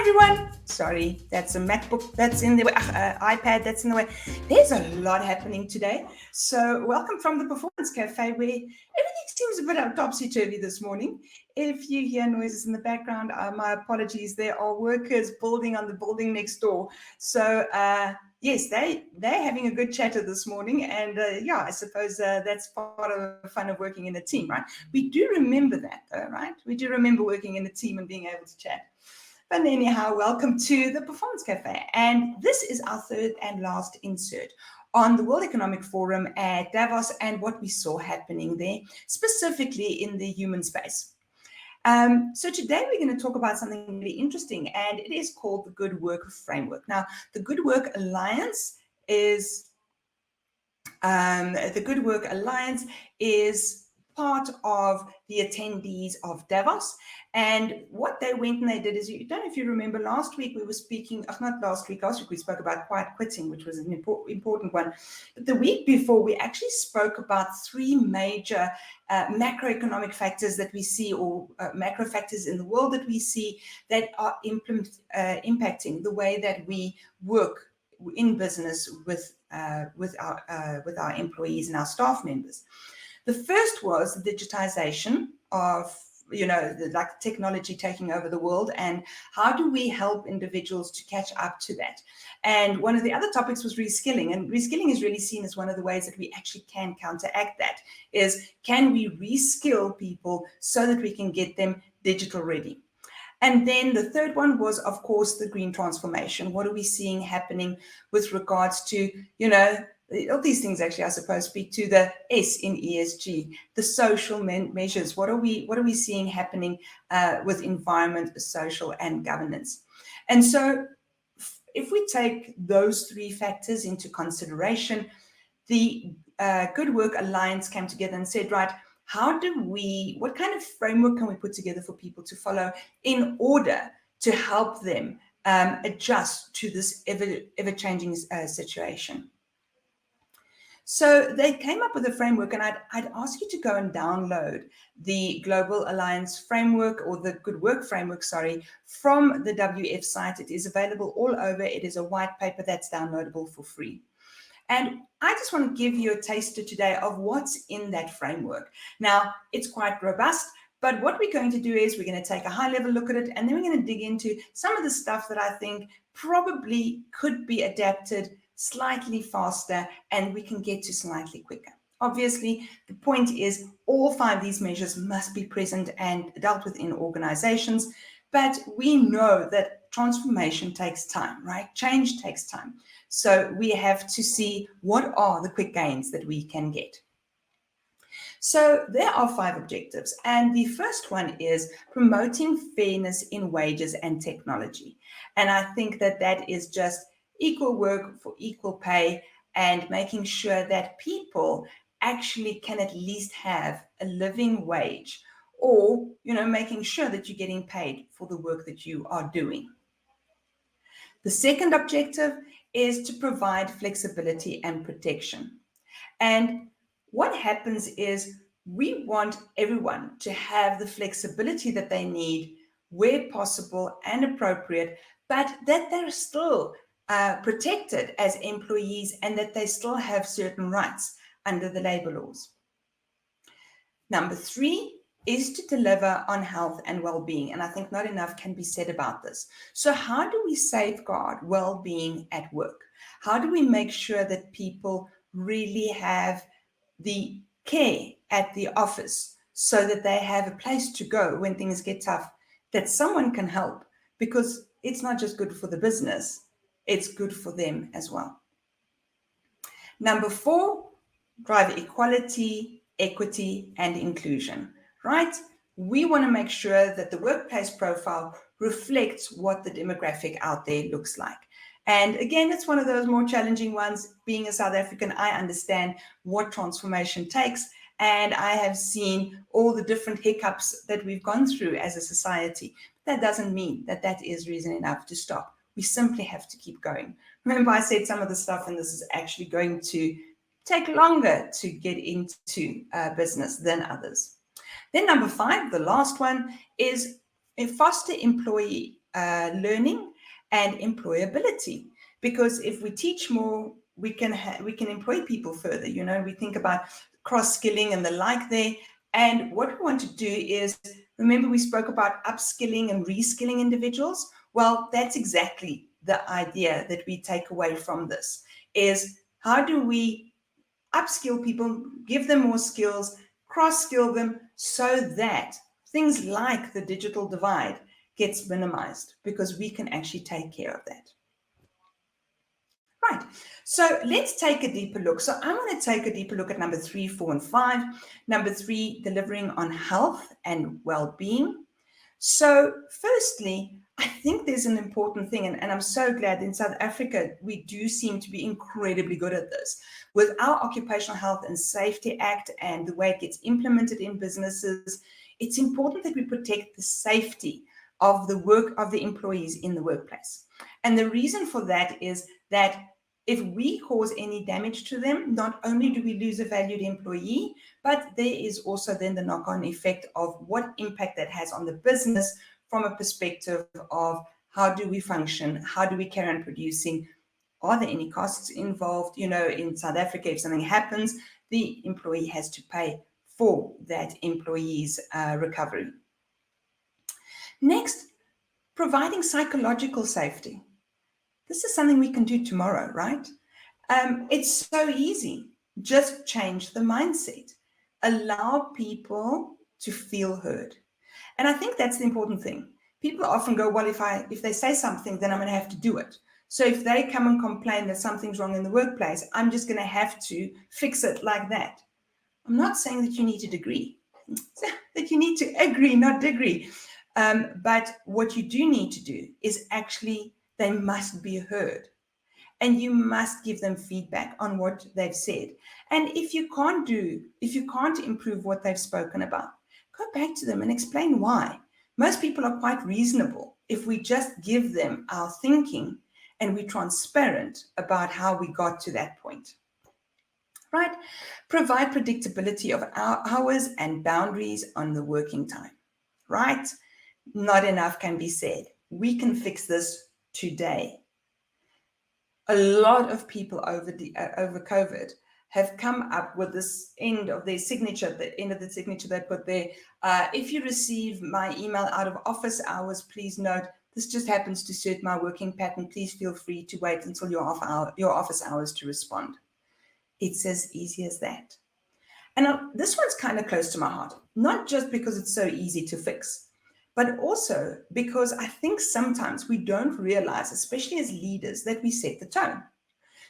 everyone. Sorry, that's a MacBook that's in the way, iPad that's in the way. There's a lot happening today. So welcome from the Performance Cafe, where everything seems a bit topsy-turvy this morning. If you hear noises in the background, my apologies. There are workers building on the building next door. So yes, they're having a good chatter this morning. And I suppose that's part of the fun of working in a team, right? We do remember that though, right? We do remember working in a team and being able to chat. But anyhow, welcome to the Performance Cafe. And this is our third and last insert on the World Economic Forum at Davos and what we saw happening there, specifically in the human space. So today we're going to talk about something really interesting, and it is called the Good Work Framework. Now, the Good Work Alliance is part of the attendees of Davos. And what they went and they did is, you don't know if you remember, last week we were speaking, last week we spoke about quiet quitting, which was an important one. But the week before, we actually spoke about three major macroeconomic factors that we see, or macro factors in the world that we see that are impacting the way that we work in business with our employees and our staff members. The first was the digitization of, like technology taking over the world, and how do we help individuals to catch up to that? And one of the other topics was reskilling, and reskilling is really seen as one of the ways that we actually can counteract that, is can we reskill people so that we can get them digital ready? And then the third one was, of course, the green transformation. What are we seeing happening with regards to, all these things actually, I suppose, speak to the S in ESG, the social measures. What are we seeing happening with environment, social, and governance? And so if we take those three factors into consideration, the Good Work Alliance came together and said, right, what kind of framework can we put together for people to follow in order to help them adjust to this ever-changing situation? So they came up with a framework, and I'd ask you to go and download the Global Alliance framework, or the Good Work framework, from the WF site. It is available all over. It is a white paper that's downloadable for free. And I just want to give you a taster today of what's in that framework. Now, it's quite robust, but what we're going to do is we're going to take a high-level look at it, and then we're going to dig into some of the stuff that I think probably could be adapted slightly faster, and we can get to slightly quicker. Obviously, the point is all five of these measures must be present and dealt with in organizations, but we know that transformation takes time, right? Change takes time. So we have to see what are the quick gains that we can get. So there are five objectives, and the first one is promoting fairness in wages and technology. And I think that is just equal work for equal pay, and making sure that people actually can at least have a living wage, or, making sure that you're getting paid for the work that you are doing. The second objective is to provide flexibility and protection. And what happens is we want everyone to have the flexibility that they need where possible and appropriate, but that they're still protected as employees, and that they still have certain rights under the labor laws. Number three is to deliver on health and well-being, and I think not enough can be said about this. So how do we safeguard well-being at work? How do we make sure that people really have the care at the office so that they have a place to go when things get tough, that someone can help? Because it's not just good for the business, it's good for them as well. Number four, drive equality, equity, and inclusion, right? We want to make sure that the workplace profile reflects what the demographic out there looks like. And again, it's one of those more challenging ones. Being a South African, I understand what transformation takes, and I have seen all the different hiccups that we've gone through as a society. That doesn't mean that is reason enough to stop. We simply have to keep going. Remember, I said some of the stuff, and this is actually going to take longer to get into business than others. Then number five, the last one, is foster employee learning and employability. Because if we teach more, we can employ people further. We think about cross-skilling and the like there. And what we want to do is, remember we spoke about upskilling and reskilling individuals? Well, that's exactly the idea that we take away from this, is how do we upskill people, give them more skills, cross-skill them, so that things like the digital divide gets minimized, because we can actually take care of that. Right, so let's take a deeper look. So I'm going to take a deeper look at number 3, 4, and 5. Number 3, delivering on health and well-being. So firstly, I think there's an important thing, and I'm so glad in South Africa, we do seem to be incredibly good at this. With our Occupational Health and Safety Act and the way it gets implemented in businesses, it's important that we protect the safety of the work of the employees in the workplace. And the reason for that is that if we cause any damage to them, not only do we lose a valued employee, but there is also then the knock-on effect of what impact that has on the business from a perspective of how do we function, how do we carry on producing, are there any costs involved? In South Africa, if something happens, the employee has to pay for that employee's recovery. Next, providing psychological safety. This is something we can do tomorrow, right? It's so easy. Just change the mindset. Allow people to feel heard. And I think that's the important thing. People often go, well, if they say something, then I'm going to have to do it. So if they come and complain that something's wrong in the workplace, I'm just going to have to fix it like that. I'm not saying that you need to agree, that you need to agree, not disagree. But what you do need to do is actually, they must be heard. And you must give them feedback on what they've said. And if you can't improve what they've spoken about, go back to them and explain why. Most people are quite reasonable if we just give them our thinking and we're transparent about how we got to that point. Right? Provide predictability of our hours and boundaries on the working time. Right? Not enough can be said. We can fix this today. A lot of people over COVID have come up with this end of their signature, the end of the signature they put there. If you receive my email out of office hours, please note, this just happens to suit my working pattern. Please feel free to wait until your office hours to respond. It's as easy as that. And this one's kind of close to my heart, not just because it's so easy to fix, but also because I think sometimes we don't realize, especially as leaders, that we set the tone.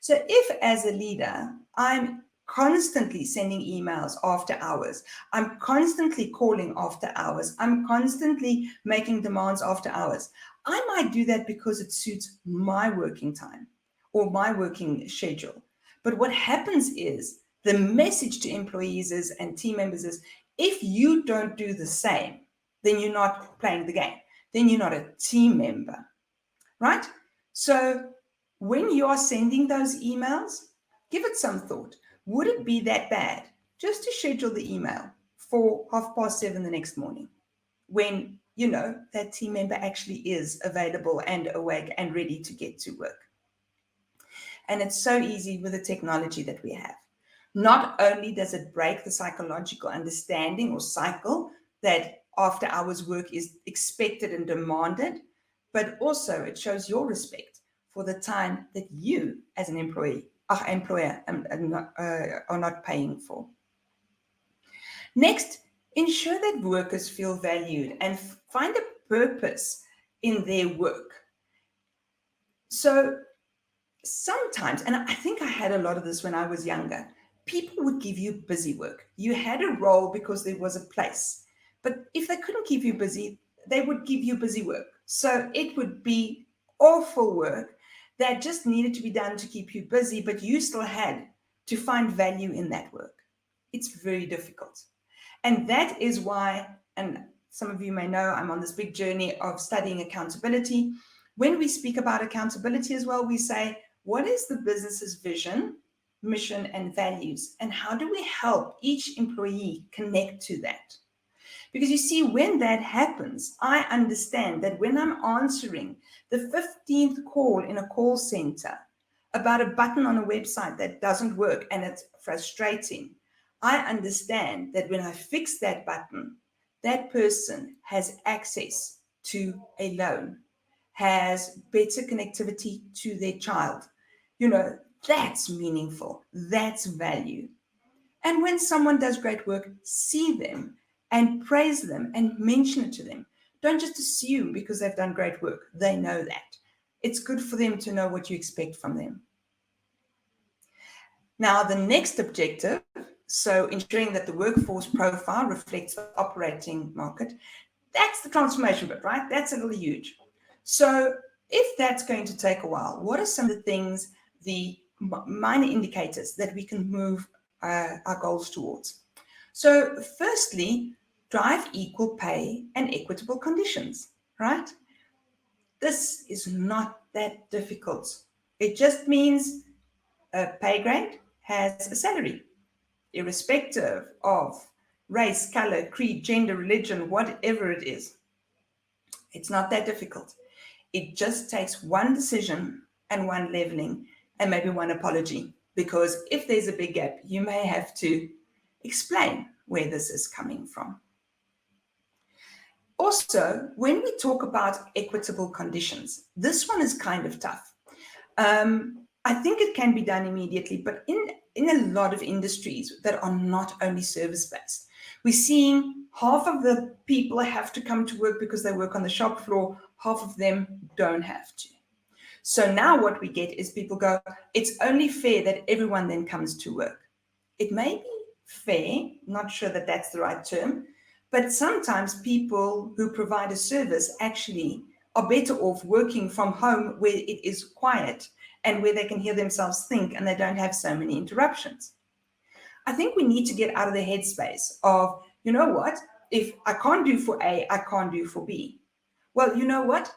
So if as a leader, I'm constantly sending emails after hours, I'm constantly calling after hours, I'm constantly making demands after hours, I might do that because it suits my working time or my working schedule. But what happens is the message to employees and team members is, if you don't do the same, then you're not playing the game. Then you're not a team member, right? So when you are sending those emails, give it some thought. Would it be that bad just to schedule the email for 7:30 the next morning when, that team member actually is available and awake and ready to get to work? And it's so easy with the technology that we have. Not only does it break the psychological understanding or cycle that after hours work is expected and demanded, but also it shows your respect for the time that you as an employer are not paying for. Next, ensure that workers feel valued and find a purpose in their work. So sometimes, and I think I had a lot of this when I was younger, people would give you busy work. You had a role because there was a place. But if they couldn't keep you busy, they would give you busy work. So it would be awful work that just needed to be done to keep you busy, but you still had to find value in that work. It's very difficult. And that is why, and some of you may know, I'm on this big journey of studying accountability. When we speak about accountability as well, we say, what is the business's vision, mission, and values? And how do we help each employee connect to that? Because you see, when that happens, I understand that when I'm answering the 15th call in a call center about a button on a website that doesn't work and it's frustrating, I understand that when I fix that button, that person has access to a loan, has better connectivity to their child. That's meaningful. That's value. And when someone does great work, see them and praise them and mention it to them. Don't just assume because they've done great work. They know that. It's good for them to know what you expect from them. Now, the next objective, so ensuring that the workforce profile reflects the operating market, that's the transformation bit, right? That's a little huge. So if that's going to take a while, what are some of the things, the minor indicators that we can move our goals towards? So firstly, drive equal pay and equitable conditions, right? This is not that difficult. It just means a pay grade has a salary, irrespective of race, color, creed, gender, religion, whatever it is. It's not that difficult. It just takes one decision and one leveling and maybe one apology, because if there's a big gap, you may have to explain where this is coming from. Also, when we talk about equitable conditions, this one is kind of tough. I think it can be done immediately, but in a lot of industries that are not only service-based, we're seeing half of the people have to come to work because they work on the shop floor, half of them don't have to. So now what we get is people go, it's only fair that everyone then comes to work. It may be fair, not sure that that's the right term, but sometimes people who provide a service actually are better off working from home where it is quiet and where they can hear themselves think and they don't have so many interruptions. I think we need to get out of the headspace of, you know what, if I can't do for A, I can't do for B. Well, you know what?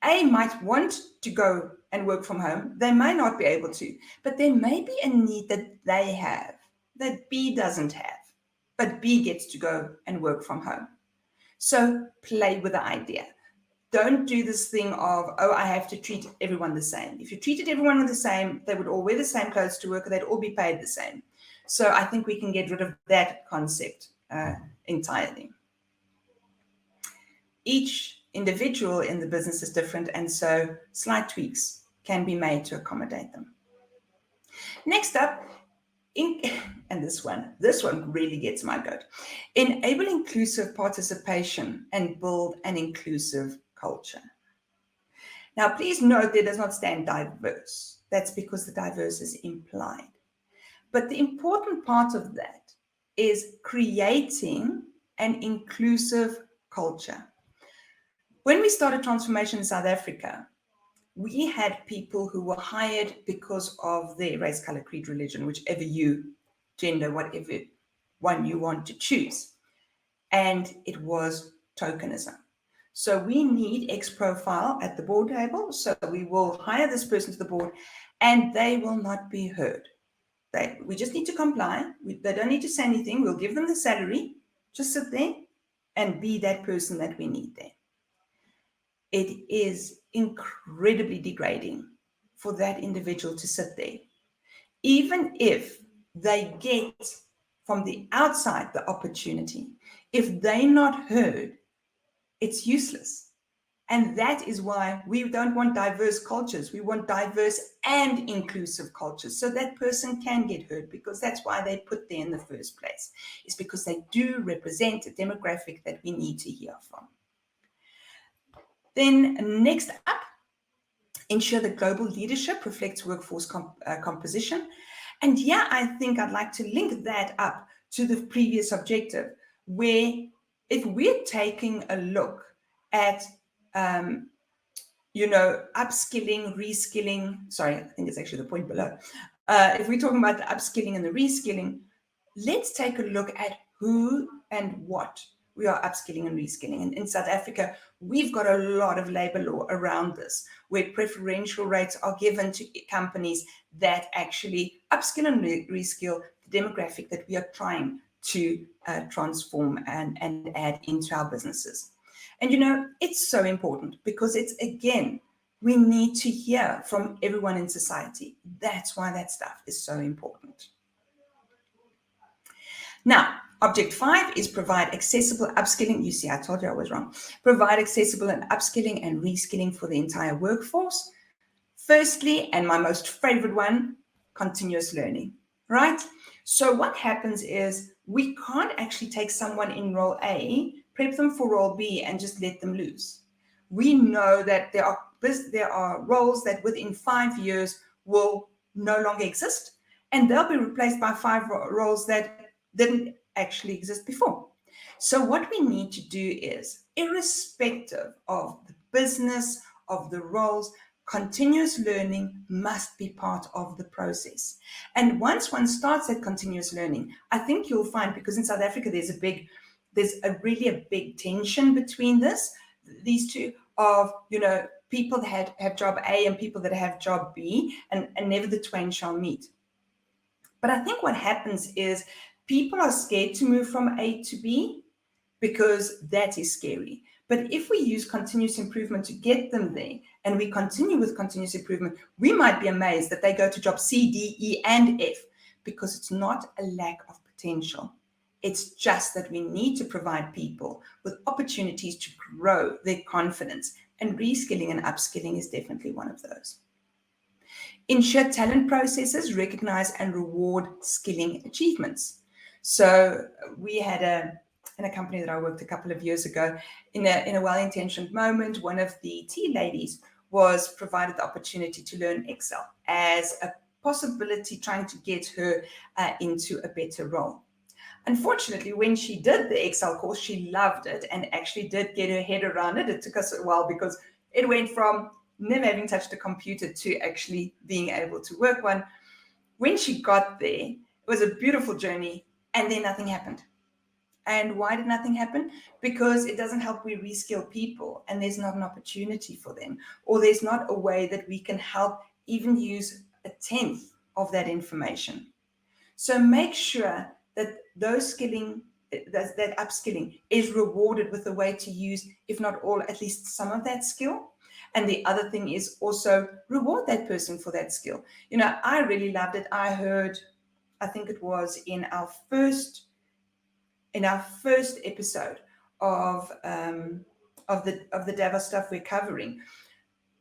A might want to go and work from home. They may not be able to, but there may be a need that they have that B doesn't have, but B gets to go and work from home. So play with the idea. Don't do this thing of, oh, I have to treat everyone the same. If you treated everyone the same, they would all wear the same clothes to work, they'd all be paid the same. So I think we can get rid of that concept entirely. Each individual in the business is different, and so slight tweaks can be made to accommodate them. Next up, and this one really gets my goat. Enable inclusive participation and build an inclusive culture. Now, please note there does not stand diverse. That's because the diverse is implied. But the important part of that is creating an inclusive culture. When we started transformation in South Africa, we had people who were hired because of their race, color, creed, religion, whichever gender, whatever one you want to choose. And it was tokenism. So we need X profile at the board table. So we will hire this person to the board and they will not be heard. We just need to comply. They don't need to say anything. We'll give them the salary. Just sit there and be that person that we need there. It is incredibly degrading for that individual to sit there. Even if they get from the outside the opportunity, if they're not heard, it's useless. And that is why we don't want diverse cultures. We want diverse and inclusive cultures so that person can get heard, because that's why they put there in the first place. It's because they do represent a demographic that we need to hear from. Then next up, ensure that global leadership reflects workforce composition. And yeah, I think I'd like to link that up to the previous objective, where if we're taking a look at, upskilling, reskilling, sorry, I think it's actually the point below. If we're talking about the upskilling and the reskilling, let's take a look at who and what we are upskilling and reskilling. And in South Africa, we've got a lot of labor law around this, where preferential rates are given to companies that actually upskill and reskill the demographic that we are trying to transform and add into our businesses. And it's so important because it's, again, we need to hear from everyone in society. That's why that stuff is so important. Now, object 5 is provide accessible upskilling. You see, I told you I was wrong. Provide accessible and upskilling and reskilling for the entire workforce. Firstly, and my most favorite one, continuous learning, right? So what happens is we can't actually take someone in role A, prep them for role B, and just let them loose. We know that there are roles that within 5 years will no longer exist, and they'll be replaced by 5 roles that didn't actually exist before. So what we need to do is, irrespective of the business, of the roles, continuous learning must be part of the process. And once one starts that continuous learning, I think you'll find, because in South Africa there's really a big tension between these two, of people that have job A and people that have job B, and never the twain shall meet. But I think what happens is people are scared to move from A to B because that is scary. But if we use continuous improvement to get them there, and we continue with continuous improvement, we might be amazed that they go to job C, D, E, and F, because it's not a lack of potential. It's just that we need to provide people with opportunities to grow their confidence, and reskilling and upskilling is definitely one of those. Ensure talent processes recognize and reward skilling achievements. So we had in a company that I worked a couple of years ago, in a well-intentioned moment, one of the tea ladies was provided the opportunity to learn Excel as a possibility, trying to get her into a better role. Unfortunately, when she did the Excel course, she loved it and actually did get her head around it. It took us a while because it went from never having touched a computer to actually being able to work one. When she got there, it was a beautiful journey, and then nothing happened. And why did nothing happen? Because it doesn't help we reskill people, and there's not an opportunity for them, or there's not a way that we can help even use 1/10 of that information. So make sure that that upskilling is rewarded with a way to use, if not all, at least some of that skill. And the other thing is also reward that person for that skill. I really loved it. I think it was in our first episode of the Davos stuff we're covering,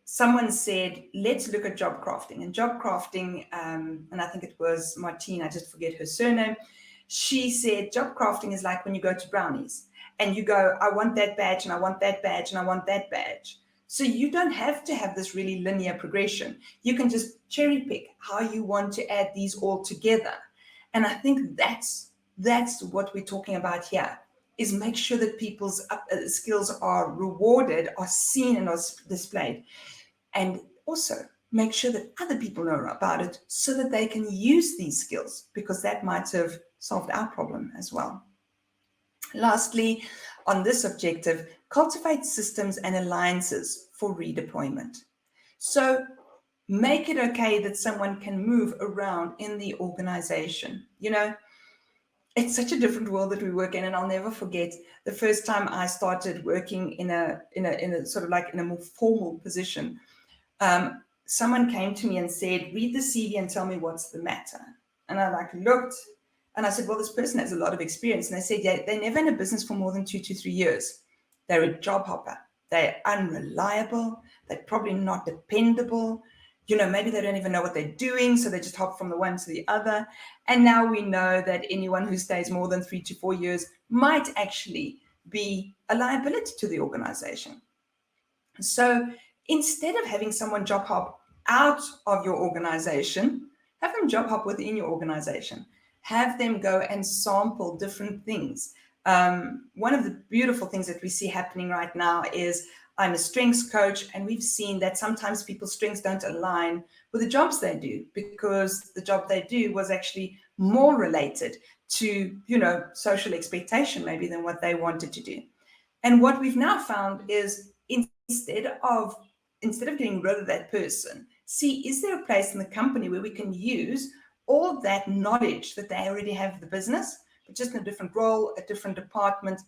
someone said, let's look at job crafting. And job crafting, and I think it was Martine, I just forget her surname, she said job crafting is like when you go to Brownies and you go, I want that badge and I want that badge and I want that badge. So you don't have to have this really linear progression. You can just cherry pick how you want to add these all together. And I think that's what we're talking about here, is make sure that people's skills are rewarded, are seen, and are displayed. And also make sure that other people know about it so that they can use these skills, because that might have solved our problem as well. Lastly, on this objective, cultivate systems and alliances for redeployment. So make it okay that someone can move around in the organization. It's such a different world that we work in, and I'll never forget the first time I started working in a sort of like in a more formal position. Someone came to me and said, read the CV and tell me what's the matter. And I looked and I said, well, this person has a lot of experience. And they said, yeah, they're never in a business for more than 2 to 3 years. They're a job hopper. They're unreliable. They're probably not dependable. Maybe they don't even know what they're doing, so they just hop from the one to the other. And now we know that anyone who stays more than 3 to 4 years might actually be a liability to the organization. So instead of having someone job hop out of your organization, have them job hop within your organization. Have them go and sample different things. One of the beautiful things that we see happening right now is, I'm a strengths coach, and we've seen that sometimes people's strengths don't align with the jobs they do, because the job they do was actually more related to, social expectation maybe than what they wanted to do. And what we've now found is, instead of getting rid of that person, see, is there a place in the company where we can use all that knowledge that they already have of the business, but just in a different role, a different department.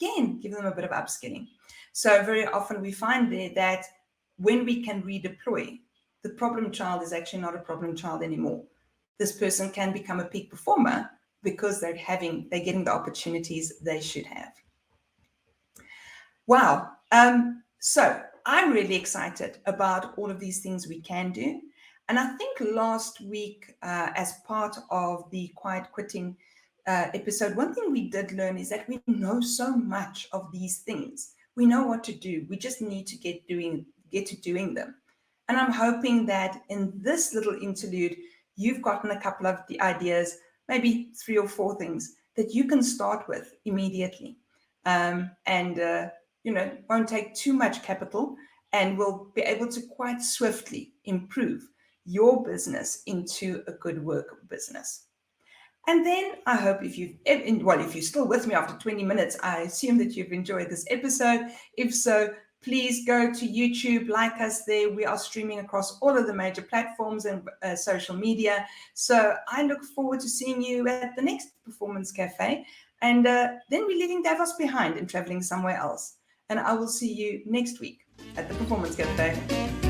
Again, give them a bit of upskilling. So very often we find there that when we can redeploy, the problem child is actually not a problem child anymore. This person can become a peak performer because they're getting the opportunities they should have. Wow. So I'm really excited about all of these things we can do. And I think last week, as part of the quiet quitting episode, one thing we did learn is that we know so much of these things. We know what to do. We just need to get to doing them. And I'm hoping that in this little interlude, you've gotten a couple of the ideas, maybe 3 or 4 things that you can start with immediately. Won't take too much capital and will be able to quite swiftly improve your business into a good work business. And then I hope if you're still with me after 20 minutes, I assume that you've enjoyed this episode. If so, please go to YouTube, like us there. We are streaming across all of the major platforms and social media. So I look forward to seeing you at the next Performance Cafe. And then we're leaving Davos behind and traveling somewhere else. And I will see you next week at the Performance Cafe.